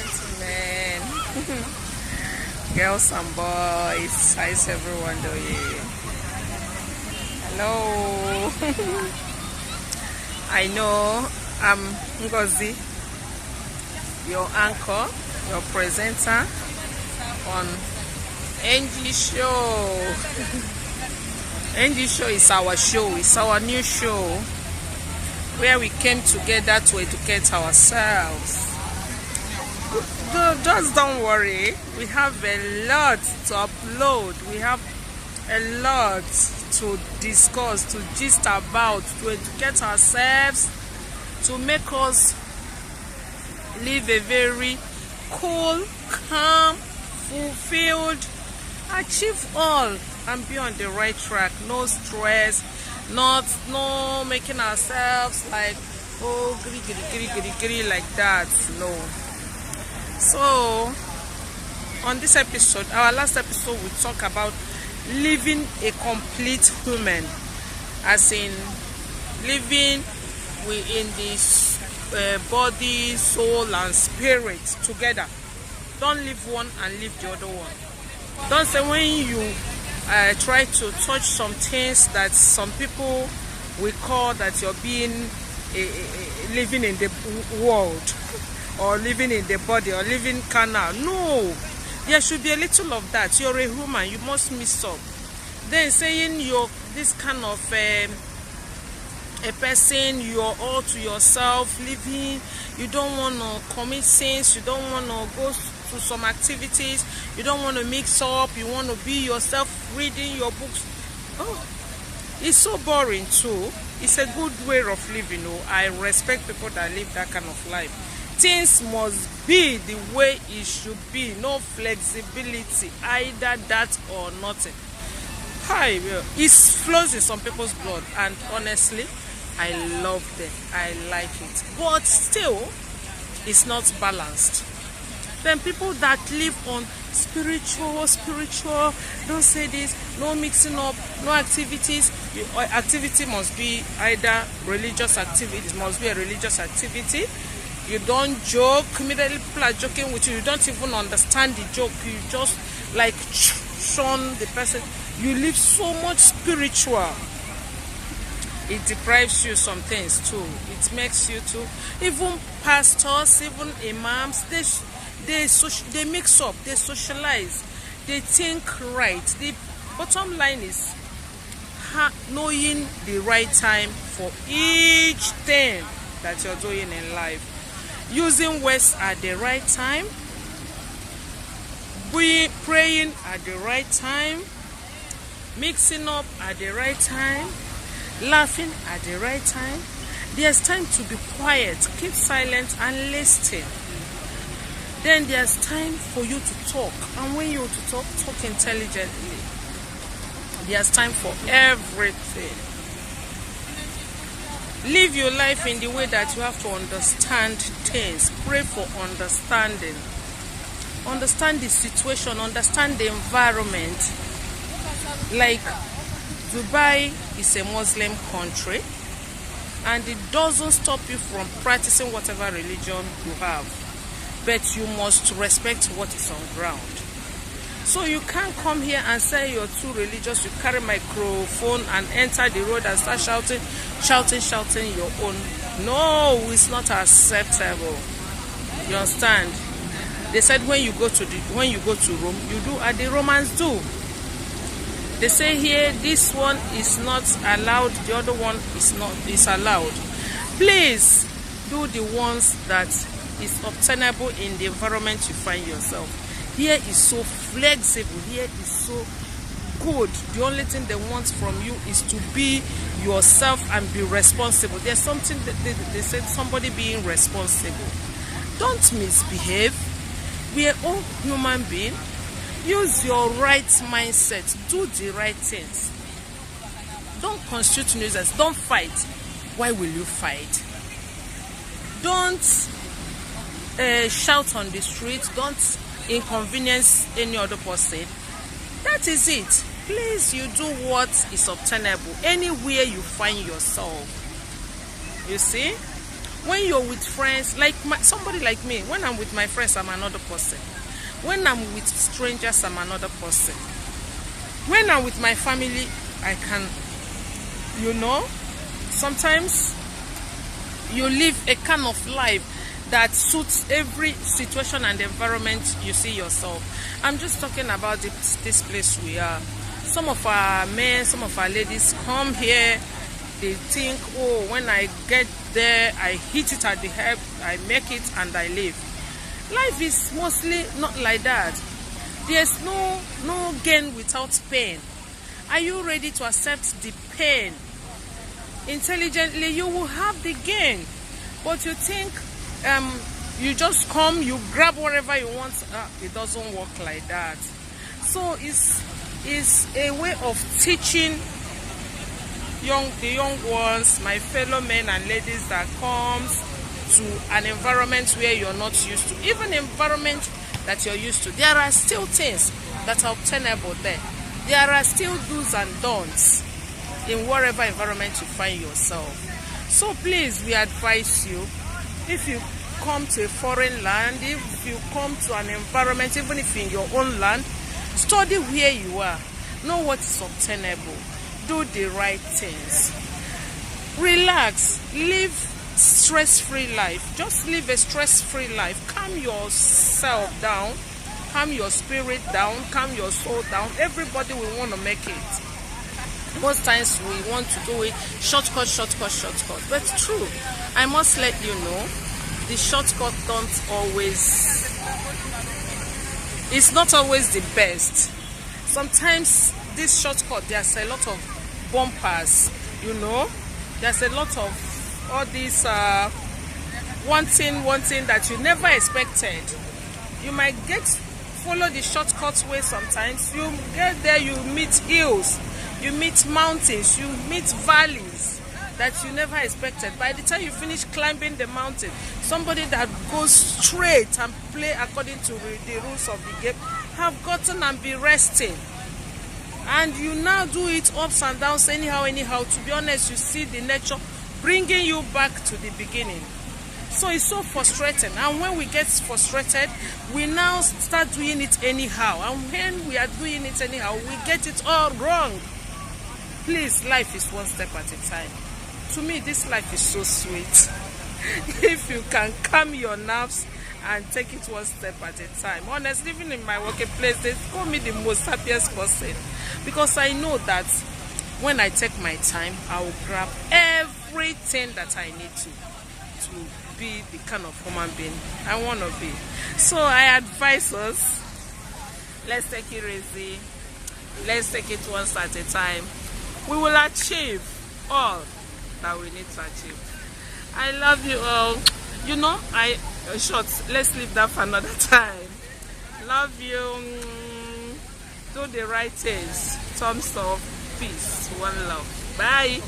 gentlemen, girls and boys, how's everyone doing? Hello. I know I'm Ngozi, your anchor, your presenter on NG Show. NG Show is our show, it's our new show where we came together to educate ourselves. Just don't worry, we have a lot to upload, we have a lot to discuss, to gist about, to educate ourselves, to make us live a very cool, calm, fulfilled, achieve all and be on the right track. No stress, no making ourselves like, oh, giri like that. No. So on this episode, our last episode, we talk about living a complete human, as in living within this body, soul and spirit together. Don't leave one and leave the other one. Don't say when you try to touch some things that some people will call that you're being living in the world, or living in the body, or living carnal. No, there should be a little of that. You're a human, you must mix up. Then saying you're this kind of a person, you're all to yourself, living, you don't want to commit sins, you don't want to go to some activities, you don't want to mix up, you want to be yourself, reading your books. Oh, it's so boring too. It's a good way of living. Oh, I respect people that live that kind of life. Things must be the way it should be. No flexibility, either that or nothing. Hi, it flows in some people's blood, and honestly, I love them. I like it, but still, it's not balanced. Then people that live on spiritual, don't say this, no mixing up, no activities. Activity must be either religious activity, it must be a religious activity. You don't joke, immediately people are joking with you, you don't even understand the joke, you just like shun the person. You live so much spiritual. It deprives you some things too. It makes you too. Even pastors, even imams, they mix up, they socialize, they think right. The bottom line is knowing the right time for each thing that you're doing in life. Using words at the right time, praying at the right time, mixing up at the right time, laughing at the right time. There's time to be quiet, keep silent and listen. Then there's time for you to talk, and when you to talk intelligently. There's time for everything. Live your life in the way that you have to understand things. Pray for understanding. Understand the situation, understand the environment. Like Dubai is a Muslim country, and it doesn't stop you from practicing whatever religion you have, but you must respect what is on ground. So you can't come here and say you're too religious, you carry microphone and enter the road and start shouting your own. No, it's not acceptable. You understand? They said when you go to Rome, you do as the Romans do. They say here this one is not allowed, the other one is allowed. Please do the ones that is obtainable in the environment you find yourself. Here is so flexible, here is so good. The only thing they want from you is to be yourself and be responsible. There's something that they said, somebody being responsible. Don't misbehave. We are all human beings. Use your right mindset. Do the right things. Don't constitute nuisance. Don't fight. Why will you fight? Don't shout on the street. Don't inconvenience any other person. That is it. Please, you do what is obtainable anywhere you find yourself. You see? When you're with friends, like somebody like me, when I'm with my friends, I'm another person. When I'm with strangers, I'm another person. When I'm with my family, I can, sometimes you live a kind of life that suits every situation and environment you see yourself. I'm just talking about this place we are. Some of our men, some of our ladies come here, they think, oh, when I get there, I hit it at the head, I make it and I leave. Life is mostly not like that. There's no gain without pain. Are you ready to accept the pain? Intelligently, you will have the gain. But you think you just come, you grab whatever you want. It doesn't work like that. So it's a way of teaching the young ones, my fellow men and ladies that comes to an environment where you're not used to, even environment that you're used to. There are still things that are obtainable there. There are still do's and don'ts in whatever environment you find yourself. So please, we advise you, if you come to a foreign land, if you come to an environment, even if in your own land, study where you are, know what is obtainable, do the right things, relax, live stress-free life. Just live a stress-free life. Calm yourself down, calm your spirit down, calm your soul down. Everybody will want to make it. Most times we want to do it shortcut. But true, I must let you know, the shortcut don't always, it's not always the best. Sometimes this shortcut, there's a lot of bumpers, there's a lot of all these one thing that you never expected. You might follow the shortcut way. Sometimes you get there, you meet hills, you meet mountains, you meet valleys that you never expected. By the time you finish climbing the mountain, somebody that goes straight and play according to the rules of the game have gotten and be resting. And you now do it ups and downs anyhow. To be honest, you see the nature bringing you back to the beginning. So it's so frustrating. And when we get frustrated, we now start doing it anyhow. And when we are doing it anyhow, we get it all wrong. Please, life is one step at a time. To me, this life is so sweet. If you can calm your nerves and take it one step at a time. Honestly, even in my working place, they call me the most happiest person, because I know that when I take my time, I will grab everything that I need to be the kind of human being I want to be. So I advise us, let's take it easy. Let's take it one step at a time. We will achieve all that we need to achieve. I love you all. Let's leave that for another time. Love you. Do the right things. Thumbs up. Peace. One love. Bye.